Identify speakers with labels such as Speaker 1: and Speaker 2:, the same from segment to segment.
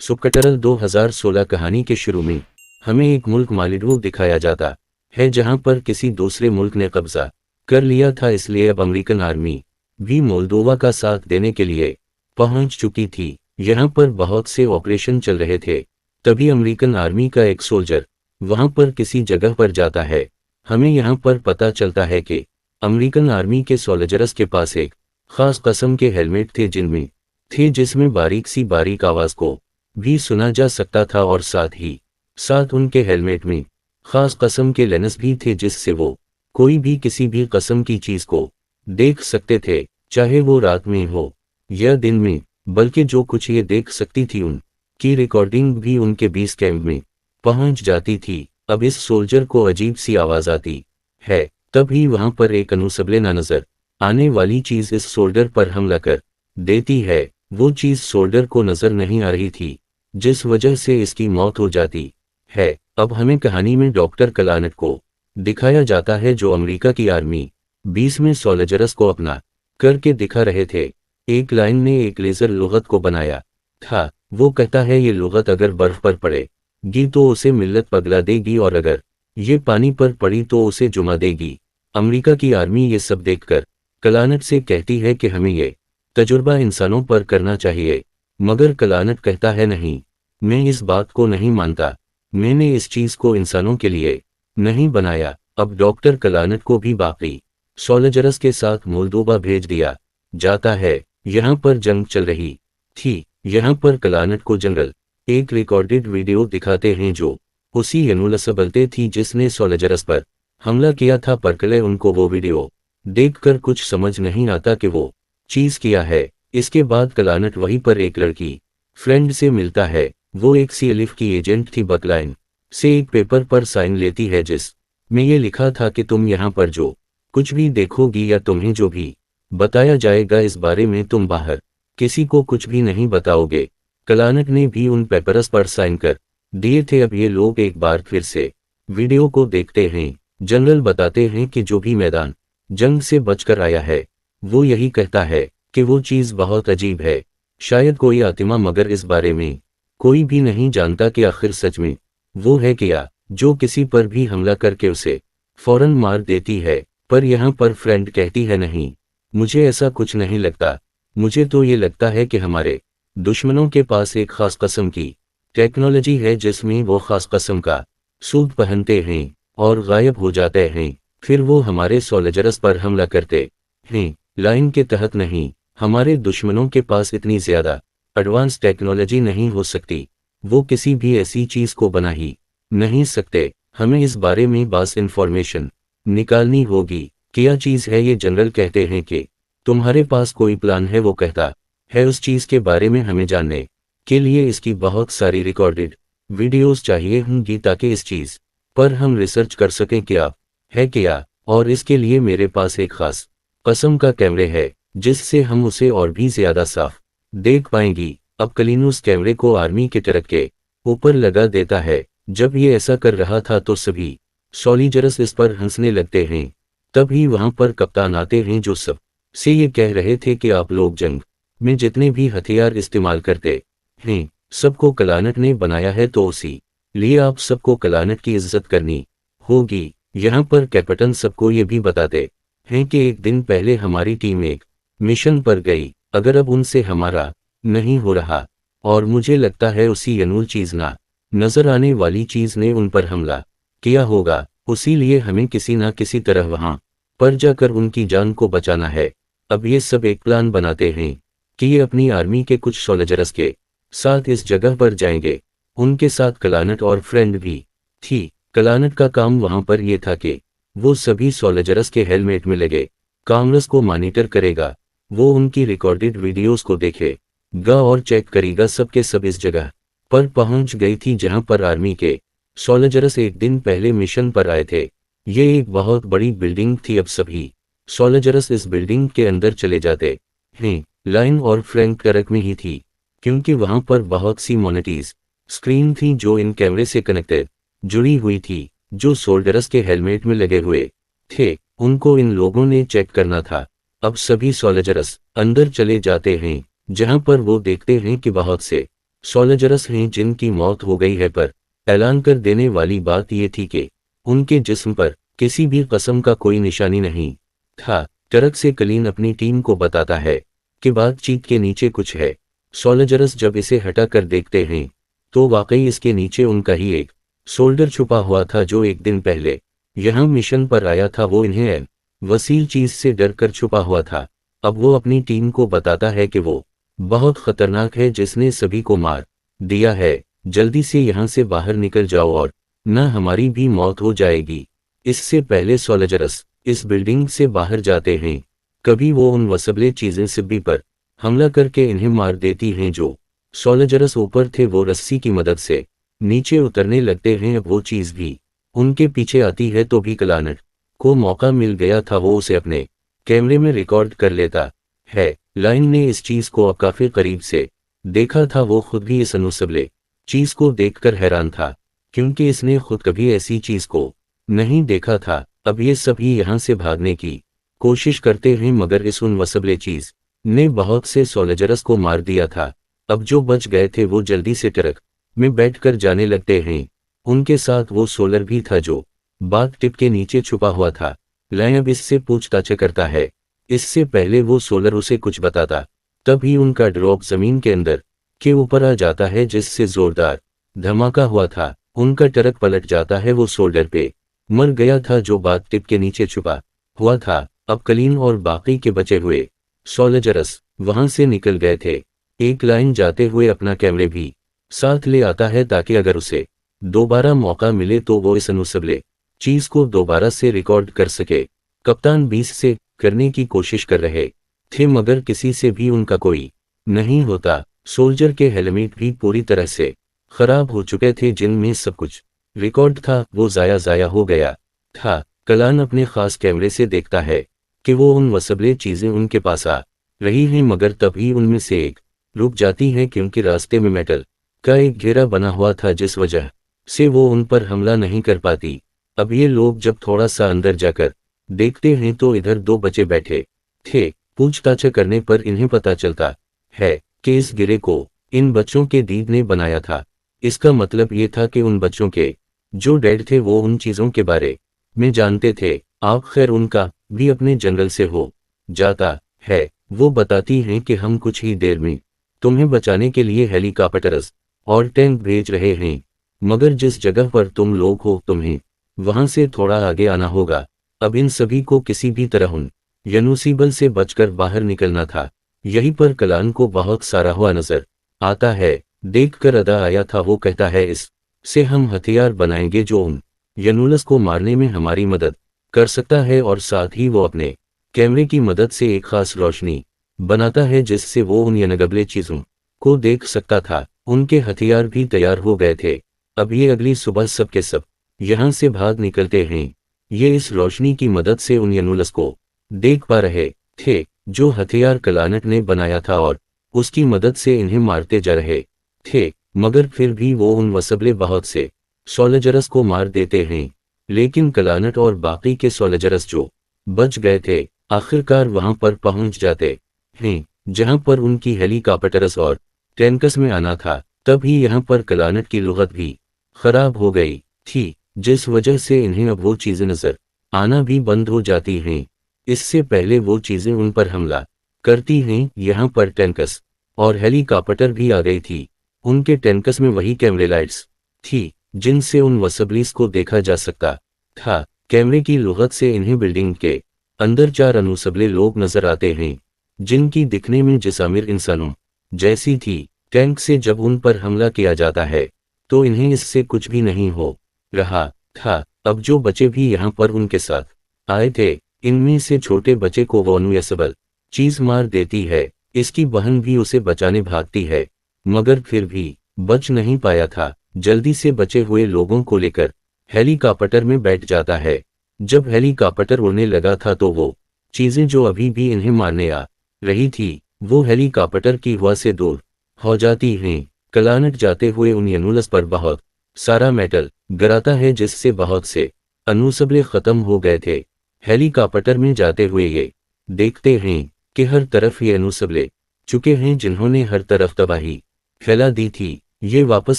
Speaker 1: सुबकटरल 2016 कहानी के शुरू में हमें एक मुल्क मालिडो दिखाया जाता है जहां पर किसी दूसरे मुल्क ने कब्जा कर लिया था, इसलिए अब अमेरिकन आर्मी भी मोल्दोवा का साथ देने के लिए पहुंच चुकी थी। यहां पर बहुत से ऑपरेशन चल रहे थे। तभी अमेरिकन आर्मी का एक सोल्जर वहां पर किसी जगह पर जाता है। हमें यहां पर पता चलता है कि अमेरिकन आर्मी के सोल्जर्स के पास एक खास किस्म के हेलमेट थे जिसमें बारीक सी बारीक आवाज को भी सुना जा सकता था, और साथ ही साथ उनके हेलमेट में खास किस्म के लेंस भी थे जिससे वो कोई भी किसी भी किस्म की चीज को देख सकते थे, चाहे वो रात में हो या दिन में। बल्कि जो कुछ ये देख सकती थी उनकी रिकॉर्डिंग भी उनके बेस कैंप में पहुंच जाती थी। अब इस सोल्जर को अजीब सी आवाज आती है, तभी वहां पर एक अनुसबले ना नजर आने वाली चीज इस सोल्जर पर हमला कर देती है। वो चीज सोल्जर को नजर नहीं आ रही थी, जिस वजह से इसकी मौत हो जाती है। अब हमें कहानी में डॉक्टर कलानट को दिखाया जाता है जो अमेरिका की आर्मी 20 में सोल्जर्स को अपना करके दिखा रहे थे। एक लाइन ने एक लेजर लुगत को बनाया था। वो कहता है ये लुगत अगर बर्फ पर पड़ेगी तो उसे मिल्लत पगला देगी, और अगर ये पानी पर पड़ी तो उसे जुमा देगी। अमेरिका की आर्मी ये सब देखकर कलानट से कहती है कि हमें ये तजुर्बा इंसानों पर करना चाहिए, मगर कलानट कहता है नहीं, मैं इस बात को नहीं मानता, मैंने इस चीज को इंसानों के लिए नहीं बनाया। अब डॉक्टर कलानट को भी बाकी सोल्जर्स के साथ मोल्दोवा भेज दिया जाता है। यहाँ पर जंग चल रही थी। यहाँ पर कलानट को जनरल एक रिकॉर्डेड वीडियो दिखाते हैं जो उसी यनुलसबलते थी जिसने सोल्जर्स पर हमला किया था। परकले उनको वो वीडियो देखकर कुछ समझ नहीं आता कि वो चीज किया है। इसके बाद कलानट वहीं पर एक लड़की फ्रेंड से मिलता है। वो एक सीएलएफ की एजेंट थी। बकलाइन से एक पेपर पर साइन लेती है जिस में ये लिखा था कि तुम यहाँ पर जो कुछ भी देखोगी या तुम्हें जो भी बताया जाएगा इस बारे में तुम बाहर किसी को कुछ भी नहीं बताओगे। कलानट ने भी उन पेपर्स पर साइन कर दिए थे। अब ये लोग एक बार फिर से वीडियो को देखते हैं। जनरल बताते हैं कि जो भी मैदान जंग से बचकर आया है वो यही कहता है कि वो चीज बहुत अजीब है, शायद कोई आतिमा, मगर इस बारे में कोई भी नहीं जानता कि आखिर सच में वो है क्या जो किसी पर भी हमला करके उसे फौरन मार देती है। पर यहाँ पर फ्रेंड कहती है नहीं, मुझे ऐसा कुछ नहीं लगता, मुझे तो ये लगता है कि हमारे दुश्मनों के पास एक खास किस्म की टेक्नोलॉजी है जिसमें वो खास किस्म का सूट पहनते हैं और गायब हो जाते हैं, फिर वो हमारे सोल्जर्स पर हमला करते हैं। लाइन के तहत नहीं, हमारे दुश्मनों के पास इतनी ज्यादा एडवांस टेक्नोलॉजी नहीं हो सकती, वो किसी भी ऐसी चीज को बना ही नहीं सकते। हमें इस बारे में बस इंफॉर्मेशन निकालनी होगी, क्या चीज है ये। जनरल कहते हैं कि तुम्हारे पास कोई प्लान है। वो कहता है उस चीज के बारे में हमें जानने के लिए इसकी बहुत सारी रिकॉर्डेड वीडियोस चाहिए होंगी ताकि इस चीज पर हम रिसर्च कर सकें क्या है क्या, और इसके लिए मेरे पास एक खास किस्म का कैमरे है जिससे हम उसे और भी ज्यादा साफ देख पाएंगी। अब कलिनुस कैमरे को आर्मी के ट्रक के ऊपर लगा देता है। जब ये ऐसा कर रहा था तो सभी सोल्जर्स इस पर हंसने लगते हैं। तभी वहां पर कप्तान आते हैं जो सब से ये कह रहे थे कि आप लोग जंग में जितने भी हथियार इस्तेमाल करते हैं सबको कलानट ने बनाया है, तो उसी लिए आप सबको कलानट की इज्जत करनी होगी। यहाँ पर कैप्टन सबको ये भी बताते हैं कि एक दिन पहले हमारी टीम एक मिशन पर गई, अगर अब उनसे हमारा नहीं हो रहा और मुझे लगता है उसी यनूल चीज ना नजर आने वाली चीज ने उन पर हमला किया होगा, उसी लिए हमें किसी ना किसी तरह वहां पर जाकर उनकी जान को बचाना है। अब ये सब एक प्लान बनाते हैं कि ये अपनी आर्मी के कुछ सोल्जर्स के साथ इस जगह पर जाएंगे। उनके साथ कलानट और फ्रेंड भी थी। कलानट का काम वहां पर यह था कि वो सभी सोल्जर्स के हेलमेट में लगे कैमरास को मॉनिटर करेगा। वो उनकी रिकॉर्डेड वीडियोस को देखेगा और चेक करेगा। सबके सब इस जगह पर पहुंच गई थी जहां पर आर्मी के सोल्जर्स एक दिन पहले मिशन पर आए थे। ये एक बहुत बड़ी बिल्डिंग थी। अब सभी सोल्जर्स इस बिल्डिंग के अंदर चले जाते हैं। लाइन और फ्रैंक ट्रक में ही थी क्योंकि वहां पर बहुत सी मॉनिटर्स स्क्रीन थी जो इन कैमरे से कनेक्टेड जुड़ी हुई थी, जो सोल्जर्स के हेलमेट में लगे हुए थे। उनको इन लोगों ने चेक करना था। अब सभी सोल्जर्स अंदर चले जाते हैं जहां पर वो देखते हैं कि बहुत से सोल्जर्स हैं जिनकी मौत हो गई है, पर ऐलान कर देने वाली बात ये थी कि उनके जिस्म पर किसी भी किस्म का कोई निशानी नहीं था। ट्रक से कलीन अपनी टीम को बताता है कि बातचीत के नीचे कुछ है। सोल्जर्स जब इसे हटा कर देखते हैं तो वाकई इसके नीचे उनका ही एक सोल्डर छुपा हुआ था जो एक दिन पहले यहाँ मिशन पर आया था। वो इन्हें वसील चीज से डर कर छुपा हुआ था। अब वो अपनी टीम को बताता है कि वो बहुत खतरनाक है जिसने सभी को मार दिया है। जल्दी से यहाँ से बाहर निकल जाओ और न हमारी भी मौत हो जाएगी। इससे पहले सोल्जर्स इस बिल्डिंग से बाहर जाते हैं कभी वो उन वसबले चीजें सिब्बी पर हमला करके इन्हें मार देती हैं। जो सोल्जर्स ऊपर थे वो रस्सी की मदद से नीचे उतरने लगते हैं। अब वो चीज भी उनके पीछे आती है तो भी क्लानट को मौका मिल गया था, वो उसे अपने कैमरे में रिकॉर्ड कर लेता है। लाइन ने इस चीज को अब काफी करीब से देखा था। वो खुद भी इस अनुसबले चीज को देखकर हैरान था क्योंकि इसने खुद कभी ऐसी चीज को नहीं देखा था। अब ये सभी यहाँ से भागने की कोशिश करते हैं मगर इस उन वसबले चीज ने बहुत से सोल्जर्स को मार दिया था। अब जो बच गए थे वो जल्दी से ट्रक में बैठकर जाने लगते हैं। उनके साथ वो सोलर भी था जो बाथ टिप के नीचे छुपा हुआ था। लायन अब इससे पूछताछ करता है। इससे पहले वो सोलर उसे कुछ बताता तभी उनका ड्रॉप जमीन के अंदर के ऊपर आ जाता है जिससे जोरदार धमाका हुआ था। उनका ट्रक पलट जाता है। वो सोल्डर पे मर गया था जो बाथ टिप के नीचे छुपा हुआ था। अब कलीन और बाकी के बचे हुए सोल्जर्स वहां से निकल गए थे। एक लाइन जाते हुए अपना कैमरे भी साथ ले आता है ताकि अगर उसे दोबारा मौका मिले तो वो इस अनुसबले चीज को दोबारा से रिकॉर्ड कर सके। कप्तान 20 से करने की कोशिश कर रहे थे मगर किसी से भी उनका कोई नहीं होता। सोल्जर के हेलमेट भी पूरी तरह से खराब हो चुके थे जिनमें सब कुछ रिकॉर्ड था वो जाया हो गया था। कलान अपने खास कैमरे से देखता है कि वो उन वसबले चीजें उनके पास आ रही हैं मगर तभी उनमें से एक रुक जाती है क्योंकि रास्ते में मेटल का एक घेरा बना हुआ था जिस वजह से वो उन पर हमला नहीं कर पाती। अब ये लोग जब थोड़ा सा अंदर जाकर देखते हैं तो इधर दो बच्चे बैठे थे। पूछताछ करने पर इन्हें पता चलता है कि इस गिरे को इन बच्चों के दीद ने बनाया था। इसका मतलब ये था कि उन बच्चों के जो डेड थे वो उन चीजों के बारे में जानते थे। आखिर उनका भी अपने जंगल से हो जाता है। वो बताती हैं कि हम कुछ ही देर में तुम्हें बचाने के लिए हेलीकॉप्टर्स और टैंक भेज रहे हैं मगर जिस जगह पर तुम लोग हो तुम्हें वहां से थोड़ा आगे आना होगा। अब इन सभी को किसी भी तरह उन यनुसीबल से बचकर बाहर निकलना था। यहीं पर कलान को बहुत सारा हुआ नजर आता है। देखकर अदा आया था। वो कहता है इस से हम हथियार बनाएंगे जो उन यनुलस को मारने में हमारी मदद कर सकता है और साथ ही वो अपने कैमरे की मदद से एक खास रोशनी बनाता है जिससे वो उन यनगबले चीजों को देख सकता था। उनके हथियार भी तैयार हो गए थे। अब ये अगली सुबह सब के सब यहाँ से भाग निकलते हैं। ये इस रोशनी की मदद से उन यनुलस को देख पा रहे थे जो हथियार कलानट ने बनाया था और उसकी मदद से इन्हें मारते जा रहे थे मगर फिर भी वो उन वसबले बहुत से सोल्जर्स को मार देते हैं। लेकिन कलानट और बाकी के सोल्जर्स जो बच गए थे आखिरकार वहां पर पहुंच जाते हैं जहां पर उनकी हेलीकॉप्टर्स और टैंकस में आना था। तभी यहाँ पर कलानट की लुगत भी खराब हो गई थी जिस वजह से इन्हें अब वो चीजें नजर आना भी बंद हो जाती हैं। इससे पहले वो चीजें उन पर हमला करती हैं। यहाँ पर टैंकस और हेलीकॉप्टर भी आ गई थी। उनके टैंकस में वही कैमरे लाइट्स थी जिनसे उन वसबलीस को देखा जा सकता था। कैमरे की लुगत से इन्हें बिल्डिंग के अंदर 4 अनुसबले लोग नजर आते हैं जिनकी दिखने में जिस्मानी इंसानों जैसी थी। टैंक से जब उन पर हमला किया जाता है तो इन्हें इससे कुछ भी नहीं हो रहा था। अब जो बच्चे भी यहाँ पर उनके साथ आए थे इनमें से छोटे बच्चे को वो अनुयसबल चीज मार देती है। इसकी बहन भी उसे बचाने भागती है मगर फिर भी बच नहीं पाया था। जल्दी से बचे हुए लोगों को लेकर हेलीकॉप्टर में बैठ जाता है। जब हेलीकॉप्टर उड़ने लगा था तो वो चीजें जो अभी भी इन्हें मारने आ रही थी वो हेलीकॉप्टर की हवा से दूर हो जाती हैं। कलानट जाते हुए उन यनुलस पर बहुत सारा मेटल गिराता है जिससे बहुत से अनुसबले खत्म हो गए थे। हेलीकॉप्टर में जाते हुए ये देखते हैं कि हर तरफ ये अनुसबले चुके हैं जिन्होंने हर तरफ तबाही फैला दी थी। ये वापस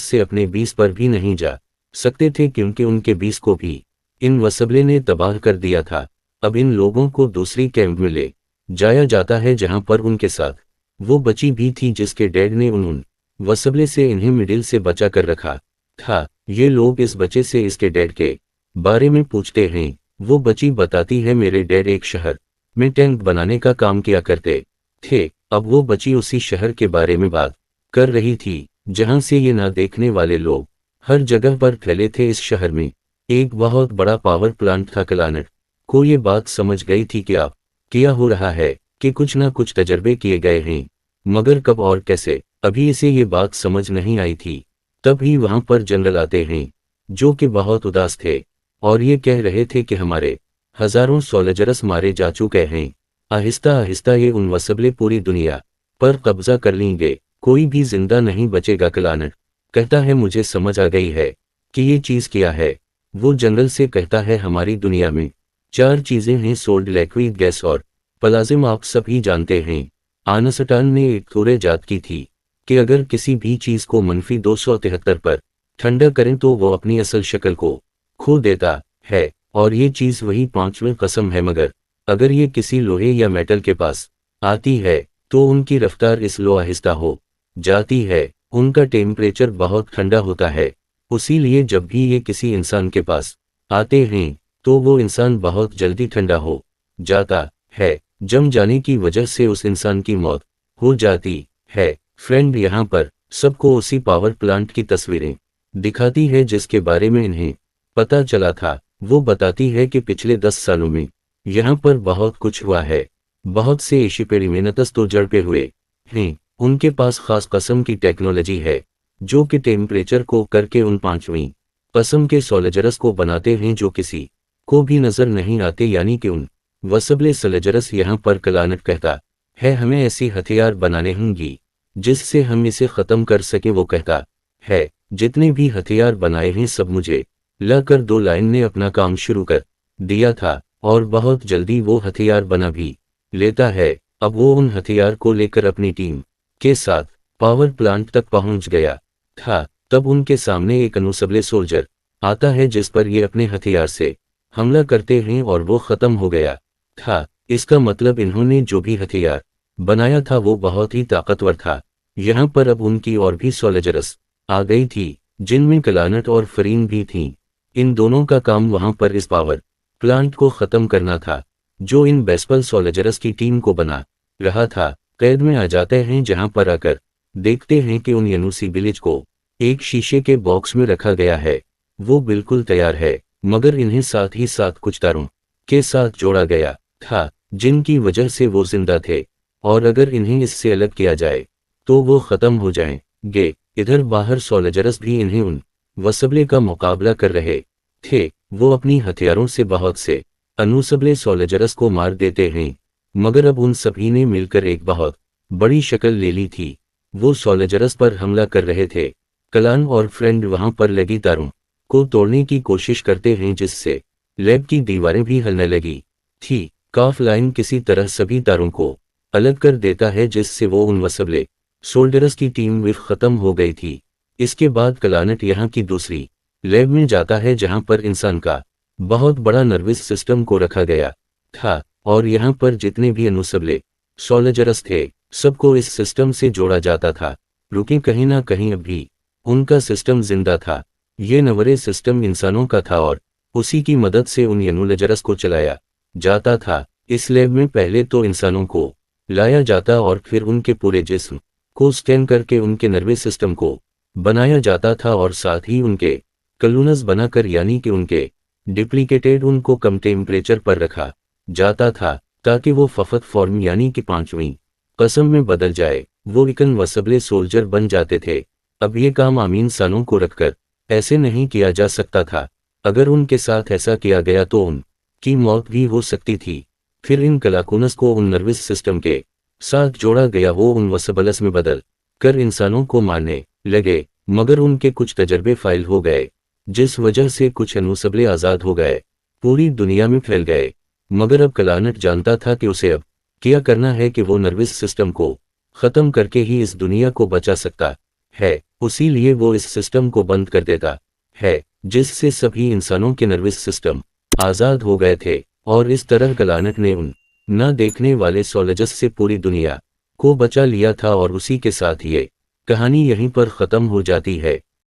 Speaker 1: से अपने बीस पर भी नहीं जा सकते थे क्योंकि उनके बीस को भी इन वसबले ने तबाह कर दिया था। अब इन लोगों को दूसरी कैंप में ले जाया जाता है जहां पर उनके साथ वो बच्ची भी थी जिसके डैड ने उन वसबले से इन्हें मिडिल से बचा कर रखा था। ये लोग इस बच्चे से इसके डैड के बारे में पूछते हैं। वो बच्ची बताती है मेरे डैड एक शहर में टैंक बनाने का काम किया करते थे। अब वो बच्ची उसी शहर के बारे में बात कर रही थी जहां से ये ना देखने वाले लोग हर जगह पर फैले थे। इस शहर में एक बहुत बड़ा पावर प्लांट था। क्लानट को ये बात समझ गई थी कि अब क्या हो रहा है कि कुछ ना कुछ तजर्बे किए गए हैं, मगर कब और कैसे अभी इसे ये बात समझ नहीं आई थी। तभी वहां पर जनरल आते हैं जो कि बहुत उदास थे और ये कह रहे थे कि हमारे हजारों सोल्जर्स मारे जा चुके हैं। आहिस्ता आहिस्ता ये उन वसबले पूरी दुनिया पर कब्जा कर लेंगे, कोई भी जिंदा नहीं बचेगा। क्लानट कहता है मुझे समझ आ गई है कि ये चीज क्या है। वो जनरल से कहता है हमारी दुनिया में चार चीजें हैं, सोल्ड, लिक्विड गैस और प्लाज्मा। आप सभी जानते हैं आइंस्टाइन ने एक थ्योरी जात की थी कि अगर किसी भी चीज को मनफी 273 पर ठंडा करें तो वो अपनी असल शक्ल को खो देता है, और ये चीज वही पांचवें कसम है। मगर अगर ये किसी लोहे या मेटल के पास आती है तो उनकी रफ्तार इस लो आहिस्ता हो जाती है, उनका टेम्परेचर बहुत ठंडा होता है। उसीलिए जब भी ये किसी इंसान के पास आते हैं तो वो इंसान बहुत जल्दी ठंडा हो जाता है, जम जाने की वजह से उस इंसान की मौत हो जाती है। फ्रेंड यहाँ पर सबको उसी पावर प्लांट की तस्वीरें दिखाती है जिसके बारे में इन्हें पता चला था। वो बताती है कि पिछले 10 सालों में यहाँ पर बहुत कुछ हुआ है। बहुत से एक्सपेरिमेंट्स तो जड़ पे हुए हैं। उनके पास खास किस्म की टेक्नोलॉजी है जो कि टेम्परेचर को करके उन पांचवीं किस्म के सोल्जर्स को बनाते हैं जो किसी को भी नजर नहीं आते, यानी कि उन वसबले सोल्जर्स। यहाँ पर क्लानट कहता है हमें ऐसी हथियार बनाने होंगी जिससे हम इसे खत्म कर सके। वो कहता है जितने भी हथियार बनाए हैं सब मुझे लाकर 2 लाइन ने अपना काम शुरू कर दिया था और बहुत जल्दी वो हथियार बना भी लेता है। अब वो उन हथियार को लेकर अपनी टीम के साथ पावर प्लांट तक पहुंच गया था। तब उनके सामने एक अनसबले सोल्जर आता है जिस पर ये अपने हथियार से हमला करते हैं और वो खत्म हो गया था। इसका मतलब इन्होंने जो भी हथियार बनाया था वो बहुत ही ताकतवर था। यहाँ पर अब उनकी और भी सोल्जर्स आ गई थी जिनमें क्लानट और फरीन भी थीं। इन दोनों का काम वहां पर इस पावर प्लांट को खत्म करना था जो इन बेस्पल सोल्जर्स की टीम को बना रहा था। कैद में आ जाते हैं जहां पर आकर देखते हैं कि उन यूनुसी विलेज को एक शीशे के बॉक्स में रखा गया है। वो बिल्कुल तैयार है, मगर इन्हें साथ ही साथ कुछ तारों के साथ जोड़ा गया था जिनकी वजह से वो जिंदा थे, और अगर इन्हें इससे अलग किया जाए तो वो खत्म हो जाएंगे। इधर बाहर सोल्जर्स भी इन्हें उन वसबले का मुकाबला कर रहे थे। वो अपनी हथियारों से बहुत से अनसबले सोल्जर्स को मार देते हैं, मगर अब उन सभी ने मिलकर एक बहुत बड़ी शक्ल ले ली थी। वो सोल्जर्स पर हमला कर रहे थे। क्लान और फ्रेंड वहां पर लगी तारों को तोड़ने की कोशिश करते हैं जिससे लैब की दीवारें भी हिलने लगी थी। काफ लाइन किसी तरह सभी तारों को अलग कर देता है जिससे वो उन वसबले सोल्जर्स की टीम भी खत्म हो गई थी। इसके बाद क्लानट यहाँ की दूसरी लैब में जाता है जहां पर इंसान का बहुत बड़ा नर्वस सिस्टम को रखा गया था, और यहाँ पर जितने भी अनसबले सोल्जर्स थे सबको इस सिस्टम से जोड़ा जाता था। रुके कहीं ना कहीं अब भी उनका सिस्टम जिंदा था। ये नवरे सिस्टम इंसानों का था और उसी की मदद से उन यूनुलजरस को चलाया जाता था। इस लैब में पहले तो इंसानों को लाया जाता और फिर उनके पूरे जिस्म को स्कैन करके उनके नर्वस सिस्टम को बनाया जाता था, और साथ ही उनके कलूनस बनाकर यानी कि उनके डिप्लीकेटेड उनको कम टेम्परेचर पर रखा जाता था ताकि वो फफत फॉर्म यानी कि पांचवीं कसम में बदल जाए। वो इकन वसबले सोल्जर बन जाते थे। अब ये काम आम इंसानों को रखकर ऐसे नहीं किया जा सकता था। अगर उनके साथ ऐसा किया गया तो उनकी मौत भी हो सकती थी। फिर इन कलाकुनस को उन नर्वस सिस्टम के साथ जोड़ा गया। वो उन वसबलस में बदल कर इंसानों को मारने लगे, मगर उनके कुछ तजर्बे फाइल हो गए जिस वजह से कुछ अनसबले आज़ाद हो गए, पूरी दुनिया में फैल गए। मगर अब क्लानट जानता था कि उसे अब क्या करना है कि वो नर्वस सिस्टम को ख़त्म करके ही इस दुनिया को बचा सकता है, उसी लिए वो इस सिस्टम को बंद कर देता है, जिससे सभी इंसानों के नर्वस सिस्टम आज़ाद हो गए थे। और इस तरह गलानक ने उन न देखने वाले सोलजस से पूरी दुनिया को बचा लिया था। और उसी के साथ ये कहानी यहीं पर ख़त्म हो जाती है।